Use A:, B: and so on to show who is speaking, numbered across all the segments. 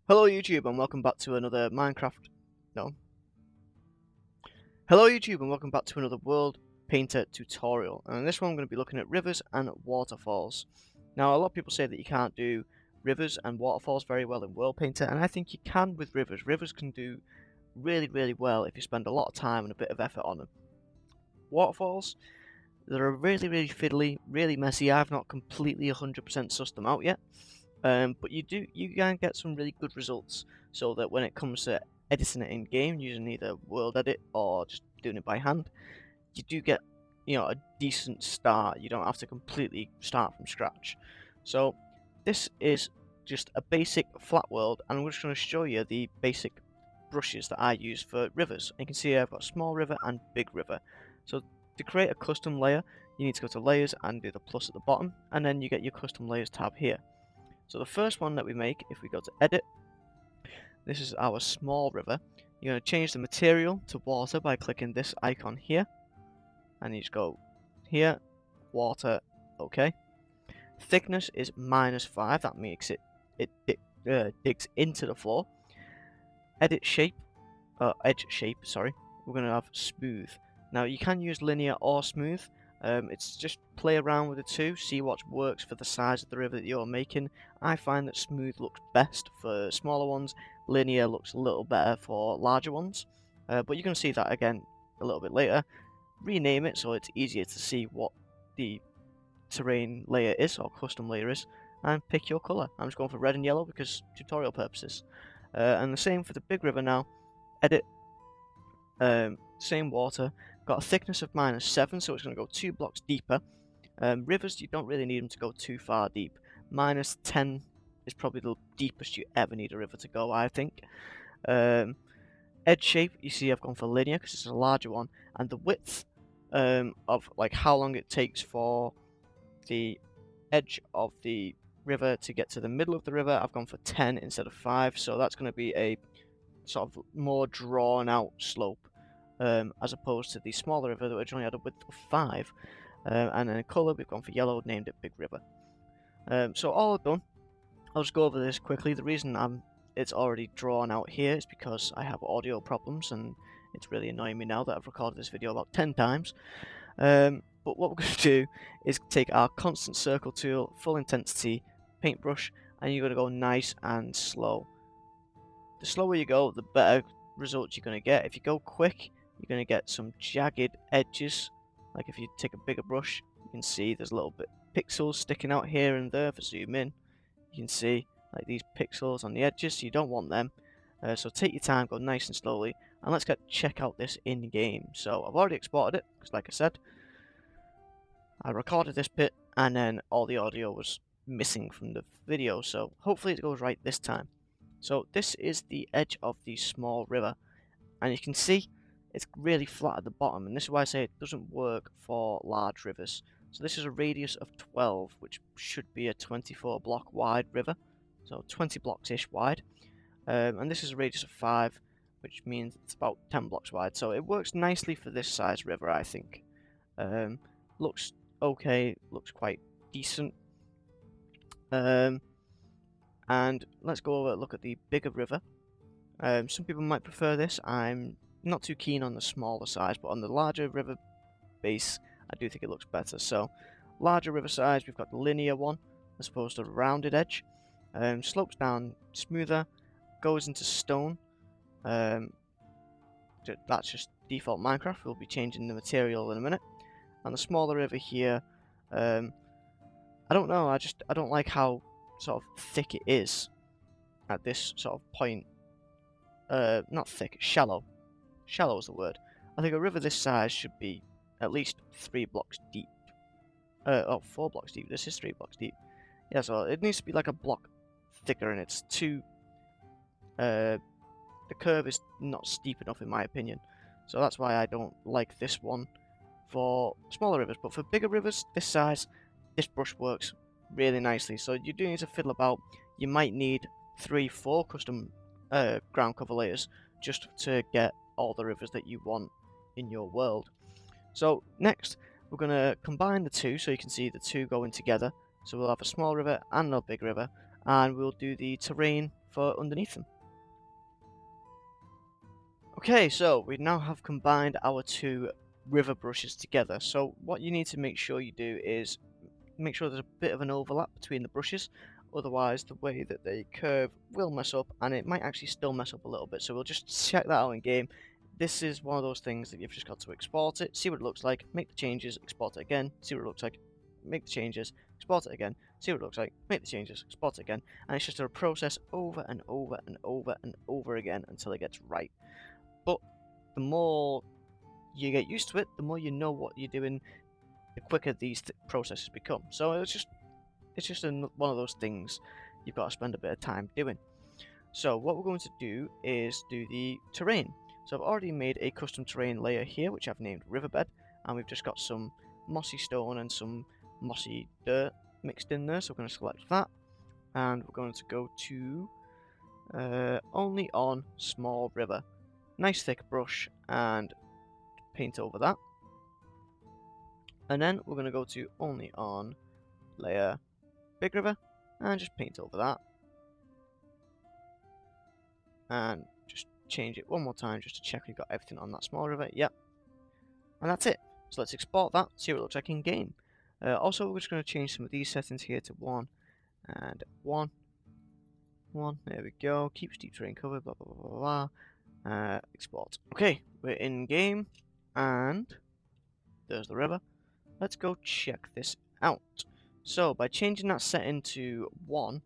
A: Hello YouTube and welcome back to another Minecraft. No. Hello YouTube and welcome back to another World Painter tutorial. And in this one I'm going to be looking at rivers and waterfalls. Now a lot of people say that you can't do rivers and waterfalls very well in World Painter, and I think you can with rivers. Rivers can do really well if you spend a lot of time and a bit of effort on them. Waterfalls, they're really fiddly, really messy. I've not completely 100% sussed them out yet. But you can get some really good results, so that when it comes to editing it in game using either world edit or just doing it by hand, you do get a decent start. You don't have to completely start from scratch. So this is just a basic flat world, and I'm just going to show you the basic brushes that I use for rivers. And you can see here I've got small river and big river. So to create a custom layer, you need to go to layers and do the plus at the bottom, and then you get your custom layers tab here. So the first one that we make, if we go to edit, this is our small river. You're going to change the material to water by clicking this icon here, and you just go here, water, okay. Thickness is -5, that makes it digs into the floor. Edit shape, edge shape, sorry, we're going to have smooth. Now you can use linear or smooth. It's just play around with the two, see what works for the size of the river that you're making. I find that smooth looks best for smaller ones, linear looks a little better for larger ones, but you're going to see that again a little bit later. Rename it so it's easier to see what the terrain layer is, or custom layer is, and pick your colour. I'm just going for red and yellow because tutorial purposes. And the same for the big river now. Edit, same water, got a thickness of -7, so it's going to go 2 blocks deeper. Rivers, you don't really need them to go too far deep. -10 is probably the deepest you ever need a river to go, I think. Edge shape, you see I've gone for linear because it's a larger one, and the width of like how long it takes for the edge of the river to get to the middle of the river, I've gone for 10 instead of 5, so that's going to be a sort of more drawn out slope, as opposed to the smaller river which only had a width of 5. And then colour, we've gone for yellow, named it Big River. So all done. I'll just go over this quickly. The reason it's already drawn out here is because I have audio problems, and it's really annoying me now that I've recorded this video about 10 times. But what we're going to do is take our constant circle tool, full intensity paintbrush, and you're going to go nice and slow. The slower you go, the better results you're going to get. If you go quick, you're going to get some jagged edges. Like if you take a bigger brush, you can see there's a little bit pixels sticking out here and there. If I zoom in, you can see like these pixels on the edges, so you don't want them. So take your time, go nice and slowly, and let's check out this in game. So I've already exported it because, like I said, I recorded this bit and then all the audio was missing from the video, so hopefully it goes right this time. So this is the edge of the small river, and you can see it's really flat at the bottom, and this is why I say it doesn't work for large rivers. So this is a radius of 12, which should be a 24 block wide river, so 20 blocks-ish wide. And this is a radius of 5, which means it's about 10 blocks wide, so it works nicely for this size river, I think. Looks okay, looks quite decent. And let's go over and look at the bigger river. Some people might prefer this. I'm not too keen on the smaller size, but on the larger river base, I do think it looks better. So, larger river size, we've got the linear one, as opposed to the rounded edge. Slopes down smoother, goes into stone. That's just default Minecraft. We'll be changing the material in a minute. And the smaller river here, I don't know, I don't like how sort of thick it is at this sort of point. Not thick, shallow. Shallow is the word. I think a river this size should be at least 3 blocks deep. 4 blocks deep. This is 3 blocks deep. Yeah, so it needs to be like a block thicker, and it's too... the curve is not steep enough in my opinion. So that's why I don't like this one for smaller rivers. But for bigger rivers this size, this brush works really nicely. So you do need to fiddle about. You might need 3-4 custom ground cover layers just to get all the rivers that you want in your world. So next we're going to combine the two, so you can see the two going together. So we'll have a small river and a big river, and we'll do the terrain for underneath them. Okay, so we now have combined our two river brushes together. So what you need to make sure you do is make sure there's a bit of an overlap between the brushes, otherwise the way that they curve will mess up, and it might actually still mess up a little bit. So we'll just check that out in game. This is one of those things that you've just got to export it, see what it looks like, make the changes, export it again, see what it looks like, make the changes, export it again, see what it looks like, make the changes, export it again, and it's just a process over and over and over and over again until it gets right. But the more you get used to it, the more you know what you're doing, the quicker these processes become. So it's just one of those things you've got to spend a bit of time doing. So what we're going to do is do the terrain. So I've already made a custom terrain layer here, which I've named Riverbed, and we've just got some mossy stone and some mossy dirt mixed in there. So we're going to select that, and we're going to go to only on small river. Nice thick brush, and paint over that. And then we're going to go to only on layer big river, and just paint over that. And just change it one more time just to check we've got everything on that small river. Yep. And that's it. So let's export that, see what it looks like in game. Also, we're just going to change some of these settings here to 1 and 1. 1. There we go. Keep steep terrain cover, blah, blah, blah, blah, blah. Export. Okay, we're in game, and there's the river. Let's go check this out. So, by changing that setting to 1,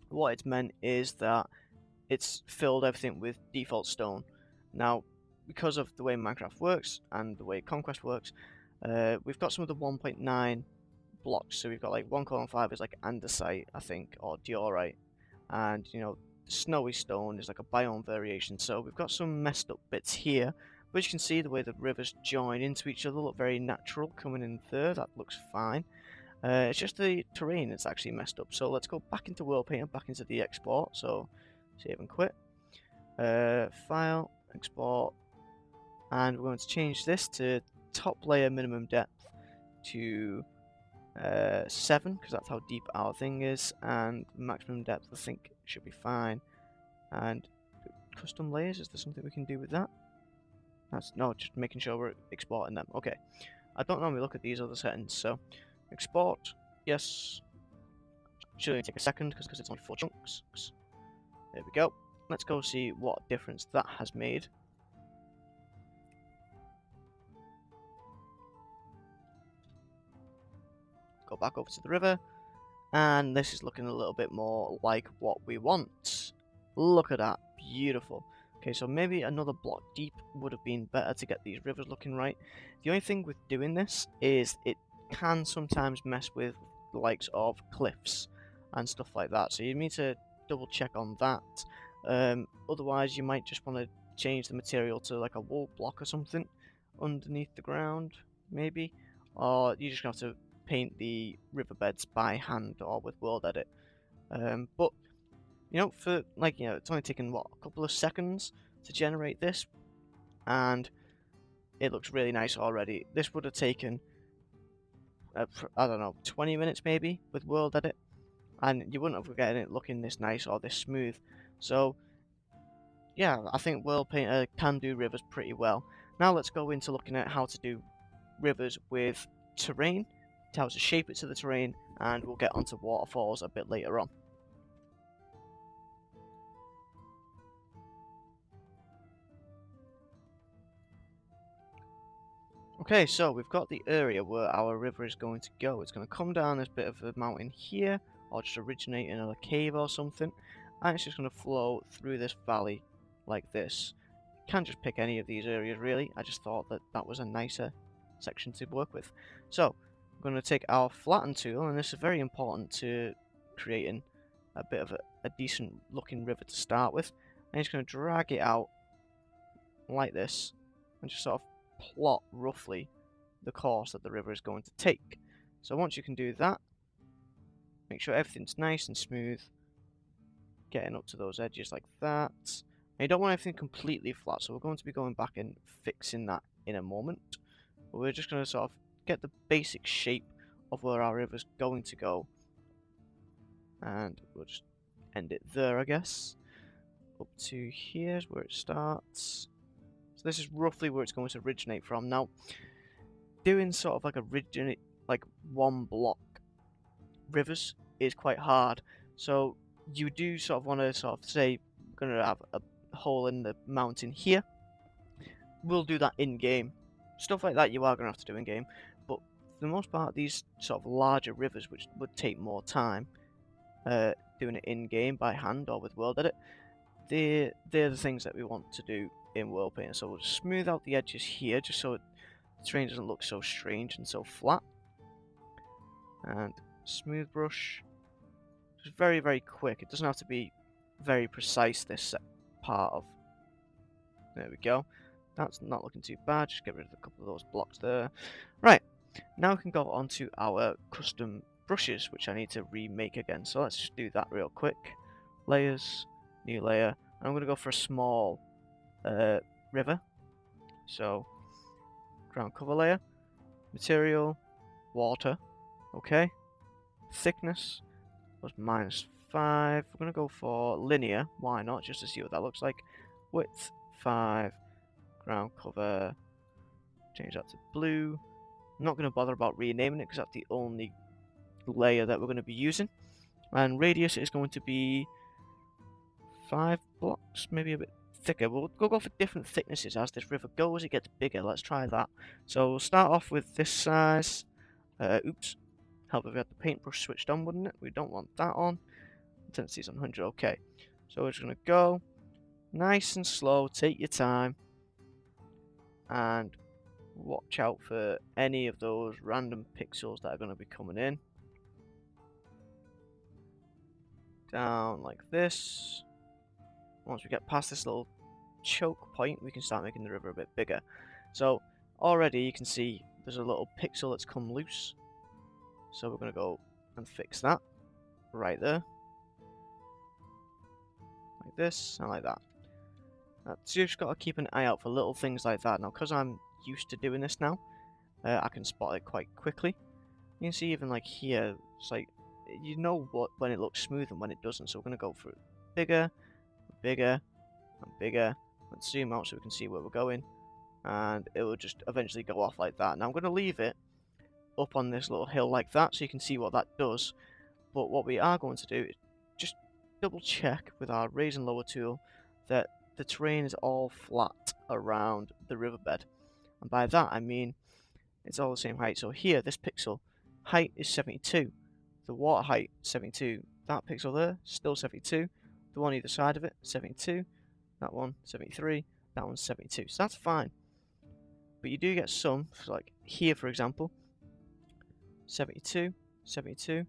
A: what it's meant is that it's filled everything with default stone. Now, because of the way Minecraft works and the way Conquest works, we've got some of the 1.9 blocks. So we've got like 1:5 is like andesite, I think, or diorite, and you know, the snowy stone is like a biome variation. So we've got some messed up bits here, but as you can see, the way the rivers join into each other look very natural coming in there. That looks fine. It's just the terrain that's actually messed up. So let's go back into World Painter, back into the export. So save and quit. File, export, and we're going to change this to top layer minimum depth to 7, because that's how deep our thing is, and maximum depth I think should be fine. And custom layers, is there something we can do with that? That's no, just making sure we're exporting them. Okay, I don't normally look at these other settings, so export, yes. Should only take a second because it's only 4 chunks. There we go. Let's go see what difference that has made. Go back over to the river, and this is looking a little bit more like what we want. Look at that, beautiful. Okay, so maybe another block deep would have been better to get these rivers looking right. The only thing with doing this is it can sometimes mess with the likes of cliffs and stuff like that, so you need to double check on that. Otherwise you might just want to change the material to like a wall block or something underneath the ground, maybe, or you're just gonna have to paint the riverbeds by hand or with world edit. But you know, for like, you know, it's only taken what, a couple of seconds to generate this, and it looks really nice already. This would have taken I don't know, 20 minutes maybe with world edit, and you wouldn't have gotten it looking this nice or this smooth. So yeah, I think World Painter can do rivers pretty well. Now let's go into looking at how to do rivers with terrain, how to shape it to the terrain, and we'll get onto waterfalls a bit later on. Okay, so we've got the area where our river is going to go. It's going to come down this bit of a mountain here, or just originate in a cave or something, and it's just going to flow through this valley like this. You can't just pick any of these areas really, I just thought that that was a nicer section to work with. So, we're going to take our flatten tool, and this is very important to creating a bit of a decent looking river to start with, and it's going to drag it out like this, and just sort of plot roughly the course that the river is going to take. So once you can do that, make sure everything's nice and smooth, getting up to those edges like that. And you don't want everything completely flat, so we're going to be going back and fixing that in a moment. But we're just going to sort of get the basic shape of where our river's going to go, and we'll just end it there, I guess. up to here's where it starts. So this is roughly where it's going to originate from. Now, doing sort of like like one block rivers is quite hard. So you do sort of want to sort of say, we're going to have a hole in the mountain here. We'll do that in game. Stuff like that you are going to have to do in game. But for the most part, these sort of larger rivers, which would take more time, doing it in game by hand or with World Edit, they're the things that we want to do in World Painter. So we'll smooth out the edges here, just so the terrain doesn't look so strange and so flat. And smooth brush, just very, very quick. It doesn't have to be very precise, this part of. There we go. That's not looking too bad. Just get rid of a couple of those blocks there. Right, now we can go on to our custom brushes, which I need to remake again. So let's just do that real quick. Layers, new layer. And I'm going to go for a small river. So, ground cover layer, material, water. Okay. Thickness was -5. We're going to go for linear. Why not? Just to see what that looks like. Width 5. Ground cover. Change that to blue. I'm not going to bother about renaming it because that's the only layer that we're going to be using. And radius is going to be 5 blocks, maybe a bit thicker. We'll go for different thicknesses as this river goes. It gets bigger. Let's try that. So we'll start off with this size. Oops. Help if we had the paintbrush switched on, wouldn't it? We don't want that on. Intensity is on 100. Okay. So we're just going to go nice and slow. Take your time. And watch out for any of those random pixels that are going to be coming in. Down like this. Once we get past this little choke point, we can start making the river a bit bigger. So already you can see there's a little pixel that's come loose. So we're going to go and fix that right there. Like this and like that. So you've just got to keep an eye out for little things like that. Now, because I'm used to doing this now, I can spot it quite quickly. You can see even like here, it's like, you know when it looks smooth and when it doesn't. So we're going to go for it bigger, bigger, and bigger, and zoom out so we can see where we're going. And it will just eventually go off like that. Now I'm going to leave it up on this little hill like that so you can see what that does. But what we are going to do is just double check with our raise and lower tool that the terrain is all flat around the riverbed. And by that I mean it's all the same height. So here, this pixel height is 72. The water height, 72. That pixel there, still 72. The one either side of it, 72. That one, 73. That one's 72. So that's fine. But you do get some, like here for example, 72, 72.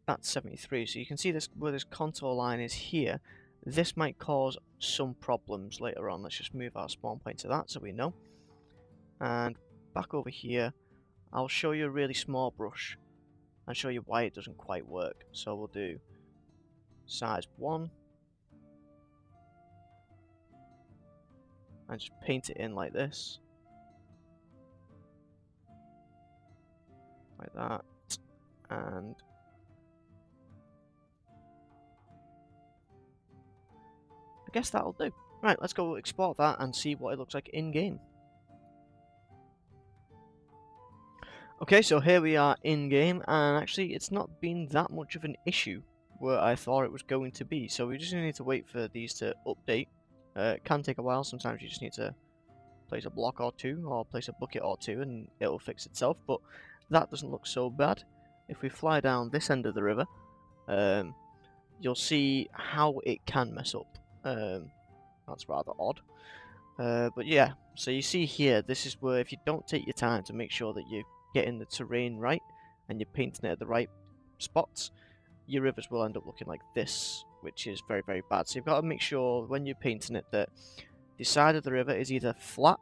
A: That's 73. So you can see this where this contour line is here. This might cause some problems later on. Let's just move our spawn point to that so we know. And back over here, I'll show you a really small brush and show you why it doesn't quite work. So we'll do size 1 and just paint it in like this. Like that. And I guess that'll do. Right, let's go export that and see what it looks like in game. Okay, so here we are in game, and actually it's not been that much of an issue where I thought it was going to be. So we just need to wait for these to update. It can take a while. Sometimes you just need to place a block or two, or place a bucket or two, and it'll fix itself. But that doesn't look so bad. If we fly down this end of the river, you'll see how it can mess up. That's rather odd. But yeah, so you see here, this is where if you don't take your time to make sure that you're getting the terrain right and you're painting it at the right spots, your rivers will end up looking like this, which is very, very bad. So you've got to make sure when you're painting it that the side of the river is either flat,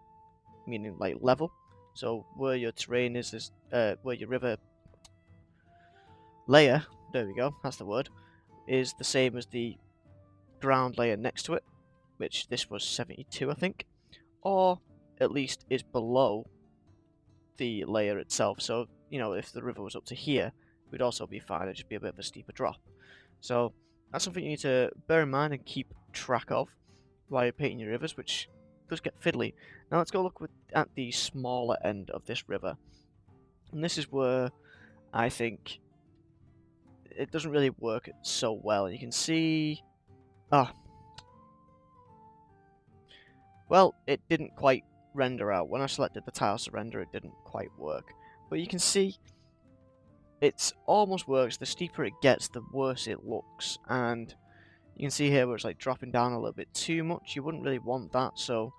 A: meaning like level, so where your terrain is where your river layer, there we go, that's the word, is the same as the ground layer next to it, which this was 72 I think, or at least is below the layer itself. So, you know, if the river was up to here, we'd also be fine. It'd just be a bit of a steeper drop. So that's something you need to bear in mind and keep track of while you're painting your rivers, which does get fiddly. Now let's go look at the smaller end of this river. And this is where I think it doesn't really work so well. You can see... Ah, well, it didn't quite render out. When I selected the tiles to render, it didn't quite work. But you can see it almost works. The steeper it gets, the worse it looks. And you can see here where it's like dropping down a little bit too much. You wouldn't really want that. So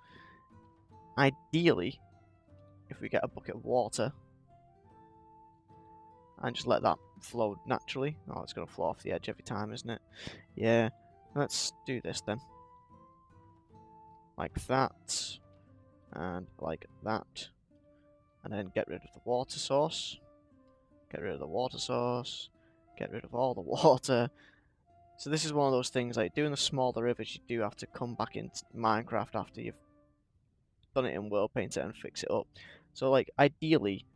A: ideally, if we get a bucket of water and just let that flow naturally. Oh, it's going to flow off the edge every time, isn't it? Yeah. Let's do this then. Like that. And like that. And then get rid of the water source. Get rid of the water source. Get rid of all the water. So this is one of those things, like doing the smaller rivers, you do have to come back into Minecraft after you've done it in World Painter and fix it up. So like ideally,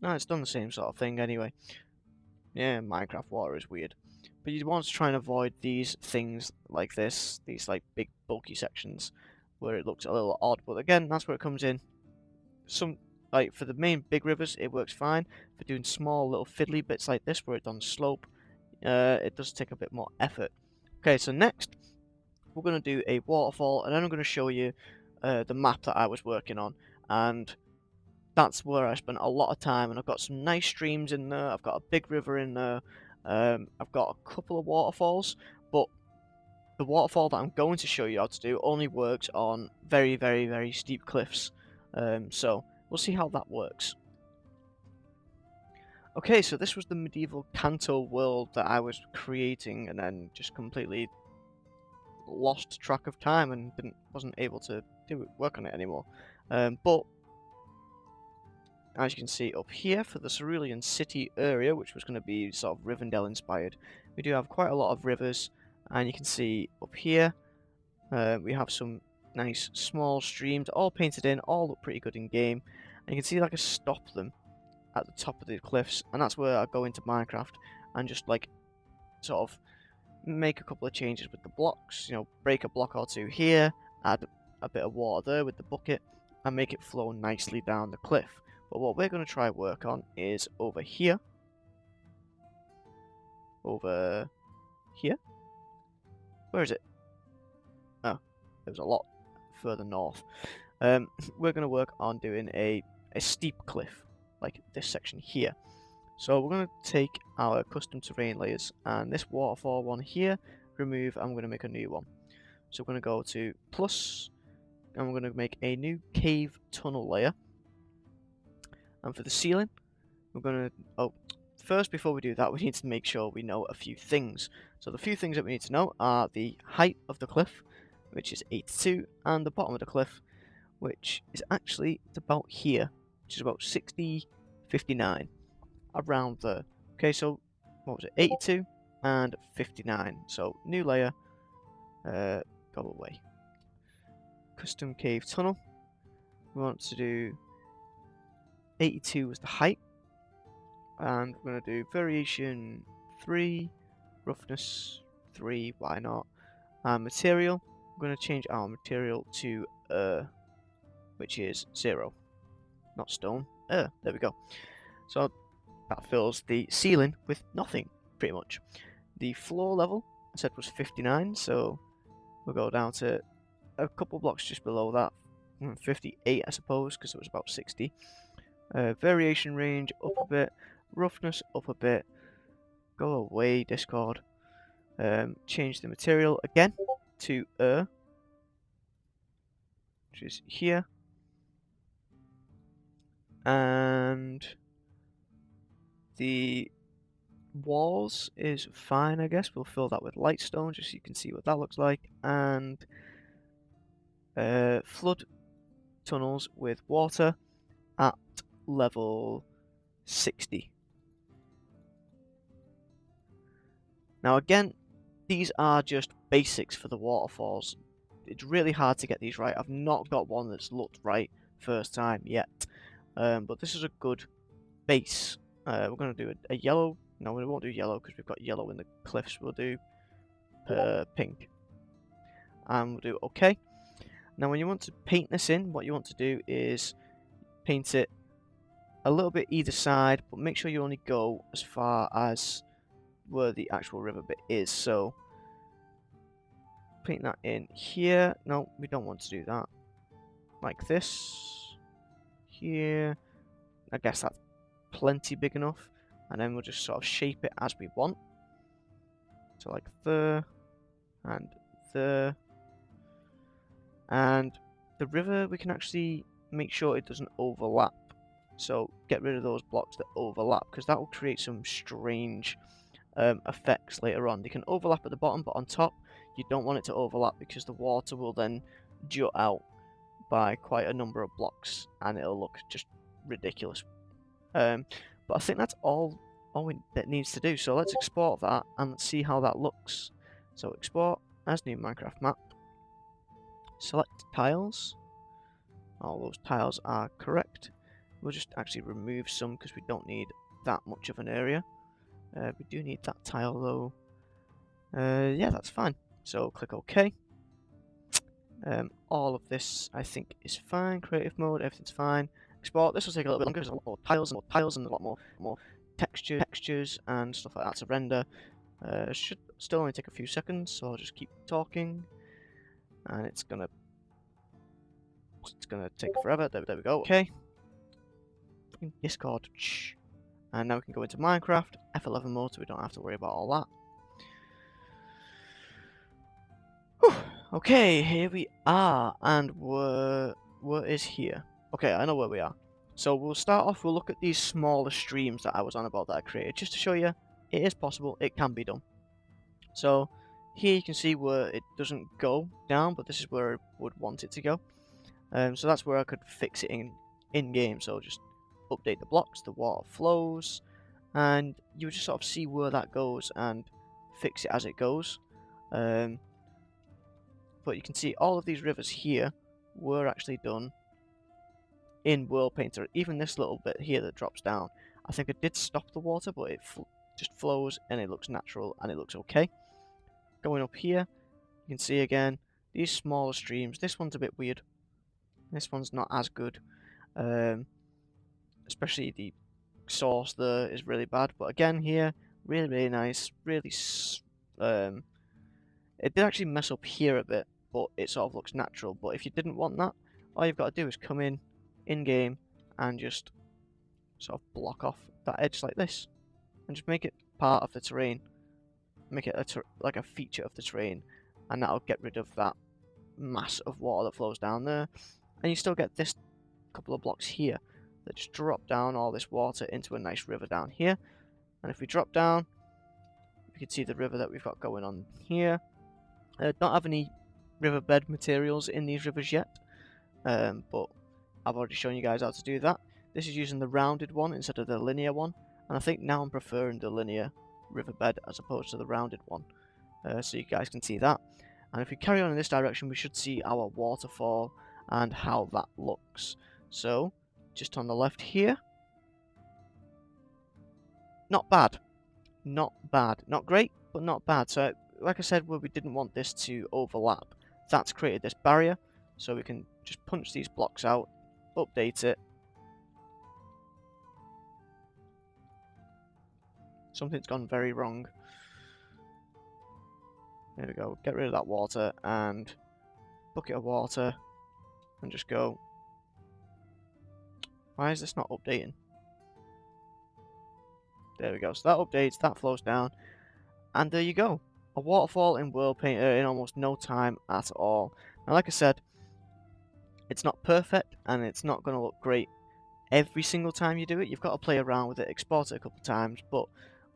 A: no, it's done the same sort of thing anyway. Yeah, Minecraft water is weird. But you want to try and avoid these things like this, these like big bulky sections where it looks a little odd. But again, that's where it comes in. Like for the main big rivers, it works fine. For doing small little fiddly bits like this where it's on slope, it does take a bit more effort. Okay, so next we're going to do a waterfall, and then I'm going to show you the map that I was working on, and that's where I spent a lot of time, and I've got some nice streams in there, I've got a big river in there, I've got a couple of waterfalls, but the waterfall that I'm going to show you how to do only works on very, very, very steep cliffs, so we'll see how that works. Okay, so this was the medieval Kanto world that I was creating, and then just completely lost track of time and wasn't able to work on it anymore. But as you can see up here, for the Cerulean city area, which was going to be sort of Rivendell inspired, we do have quite a lot of rivers, and you can see up here we have some nice small streams, all painted in, all look pretty good in game, and you can see like I stop them at the top of the cliffs, and that's where I go into Minecraft and just like sort of make a couple of changes with the blocks, you know, break a block or two here, add a bit of water there with the bucket, and make it flow nicely down the cliff. But what we're going to try work on is over here, over here. Where is it? Oh, there's a lot further north. We're going to work on doing a steep cliff, like this section here. So we're going to take our custom terrain layers, and this waterfall one here, remove, and I'm going to make a new one. So we're going to go to plus, and we're going to make a new cave tunnel layer. And for the ceiling, we're going to, first before we do that, we need to make sure we know a few things. So the few things that we need to know are the height of the cliff, which is 82, and the bottom of the cliff, which is actually about here, which is about 60, 59. Around there. Okay, so what was it? 82 and 59. So new layer, go away. Custom cave tunnel. We want to do 82 as the height, and we're going to do variation 3, roughness 3. Why not? Material. We're going to change our material to which is 0, not stone. There we go. So that fills the ceiling with nothing, pretty much. The floor level, I said, was 59, so we'll go down to a couple blocks just below that. 58, I suppose, because it was about 60. Variation range up a bit, roughness up a bit. Go away, Discord. Change the material again to which is here. And the walls is fine, I guess. We'll fill that with light stone just so you can see what that looks like. And flood tunnels with water at level 60. Now again, these are just basics for the waterfalls. It's really hard to get these right. I've not got one that's looked right first time yet. But this is a good base. We're going to do a yellow. No, we won't do yellow because we've got yellow in the cliffs. We'll do pink. And we'll do OK. Now when you want to paint this in, what you want to do is paint it a little bit either side, but make sure you only go as far as where the actual river bit is. So paint that in here. No, we don't want to do that. Like this. Here. I guess that's plenty big enough. And then we'll just sort of shape it as we want. So like there. And there. And the river, we can actually make sure it doesn't overlap. So get rid of those blocks that overlap, because that will create some strange effects later on. They can overlap at the bottom, but on top, you don't want it to overlap because the water will then jut out by quite a number of blocks, and it'll look just ridiculous. But I think that's all that needs to do. So let's export that and let's see how that looks. So export as new Minecraft map. Select tiles. All those tiles are correct. We'll just actually remove some because we don't need that much of an area. We do need that tile though. Yeah, that's fine. So click OK. All of this I think is fine. Creative mode, everything's fine. Export. This will take a little bit longer. There's a lot more tiles and a lot more textures and stuff like that to render. Should still only take a few seconds, so I'll just keep talking. And it's gonna take forever. There we go. Okay. Discord. Shh. And now we can go into Minecraft F11 mode, so we don't have to worry about all that. Whew. Okay, here we are, and where is here? Okay, I know where we are. So we'll start off. We'll look at these smaller streams that I was on about that I created, just to show you it is possible. It can be done. So here you can see where it doesn't go down, but this is where I would want it to go. So that's where I could fix it in game. So just update the blocks, the water flows, and you would just sort of see where that goes and fix it as it goes. But you can see all of these rivers here were actually done in World Painter. Even this little bit here that drops down, I think I did stop the water, but it just flows and it looks natural and it looks okay. Going up here, you can see again these smaller streams. This one's a bit weird. This one's not as good. Especially the source there is really bad. But again here, really nice. Really, it did actually mess up here a bit, but it sort of looks natural. But if you didn't want that, all you've got to do is come in game and just sort of block off that edge like this, and just make it part of the terrain. Make it like a feature of the terrain, and that'll get rid of that mass of water that flows down there. And you still get this couple of blocks here that just drop down all this water into a nice river down here. And if we drop down, we can see the river that we've got going on here. Don't have any riverbed materials in these rivers yet, but I've already shown you guys how to do that. This is using the rounded one instead of the linear one, and I think now I'm preferring the linear riverbed as opposed to the rounded one, so you guys can see that. And if we carry on in this direction, we should see our waterfall and how that looks. So just on the left here, not bad, not great, but not bad. So like I said, where we didn't want this to overlap, that's created this barrier, so we can just punch these blocks out, update it. Something's gone very wrong. There we go. Get rid of that water and bucket of water and just go. Why is this not updating? There we go. So that updates, that flows down, and there you go. A waterfall in World Painter in almost no time at all. Now, like I said, it's not perfect and it's not going to look great every single time you do it. You've got to play around with it, export it a couple of times, but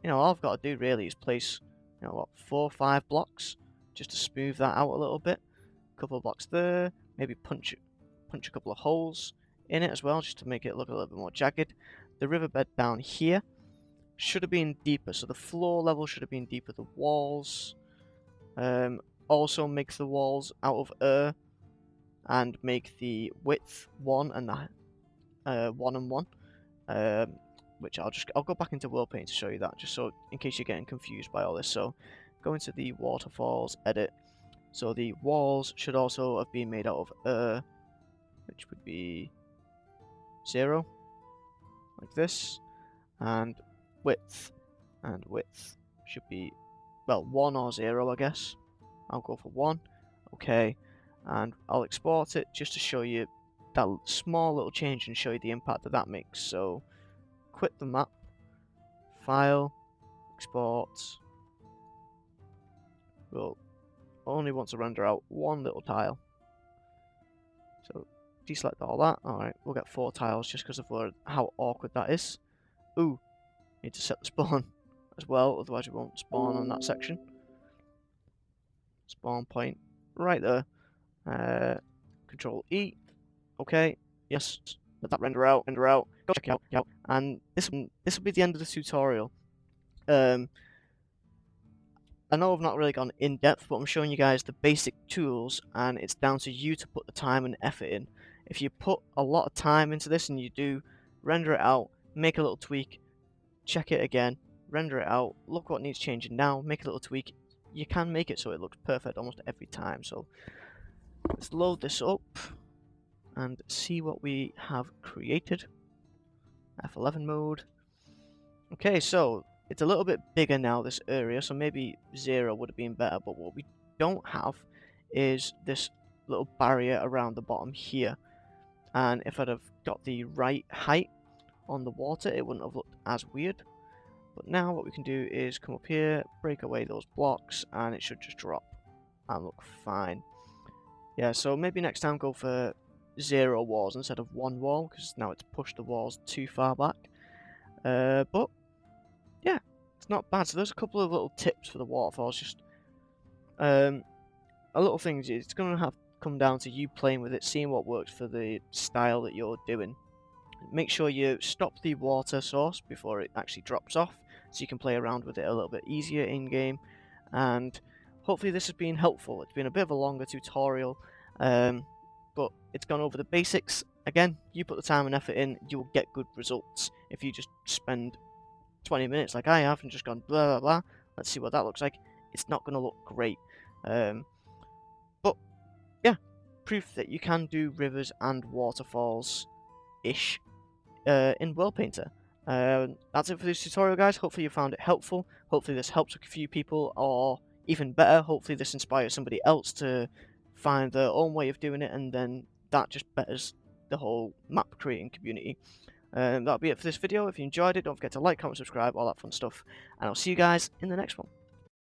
A: you know, all I've got to do really is place, you know, what, 4 or 5 blocks just to smooth that out a little bit. A couple of blocks there, maybe punch a couple of holes in it as well, just to make it look a little bit more jagged. The riverbed down here should have been deeper, so the floor level should have been deeper. The walls, also make the walls out of air and make the width 1 and the 1 and 1. Which I'll go back into World Paint to show you that, just so in case you're getting confused by all this. So go into the Waterfalls, edit. So the walls should also have been made out of which would be 0, like this, and width should be, well, 1 or 0, I guess. I'll go for 1, okay, and I'll export it just to show you that small little change and show you the impact that makes. So quit the map, file, export. We'll only want to render out one little tile. So deselect all that. Alright, we'll get 4 tiles just because of how awkward that is. Ooh, need to set the spawn as well, otherwise we won't spawn on that section. Spawn point right there. Control E. Okay, yes, let that render out. Go check it out. And this will be the end of the tutorial. I know I've not really gone in depth, but I'm showing you guys the basic tools, and it's down to you to put the time and effort in. If you put a lot of time into this and you do render it out, make a little tweak, check it again, render it out, look what needs changing now, make a little tweak, you can make it so it looks perfect almost every time. So let's load this up and see what we have created. F11 mode. Okay, so it's a little bit bigger now, this area, so maybe 0 would have been better, but what we don't have is this little barrier around the bottom here. And if I'd have got the right height on the water, it wouldn't have looked as weird. But now what we can do is come up here, break away those blocks, and it should just drop and look fine. Yeah, so maybe next time go for 0 walls instead of 1 wall, because now it's pushed the walls too far back. But yeah, it's not bad. So there's a couple of little tips for the waterfalls. Just a little things. It's gonna have come down to you playing with it, seeing what works for the style that you're doing. Make sure you stop the water source before it actually drops off, so you can play around with it a little bit easier in game. And hopefully this has been helpful. It's been a bit of a longer tutorial, but it's gone over the basics. Again, you put the time and effort in, you will get good results. If you just spend 20 minutes like I have and just gone blah blah blah, let's see what that looks like, it's not going to look great. But yeah, proof that you can do rivers and waterfalls ish in World Painter. That's it for this tutorial, guys. Hopefully you found it helpful. Hopefully this helps a few people, or even better, hopefully this inspires somebody else to find their own way of doing it, and then that just betters the whole map creating community. That'll be it for this video. If you enjoyed it, don't forget to like, comment, subscribe, all that fun stuff, and I'll see you guys in the next one.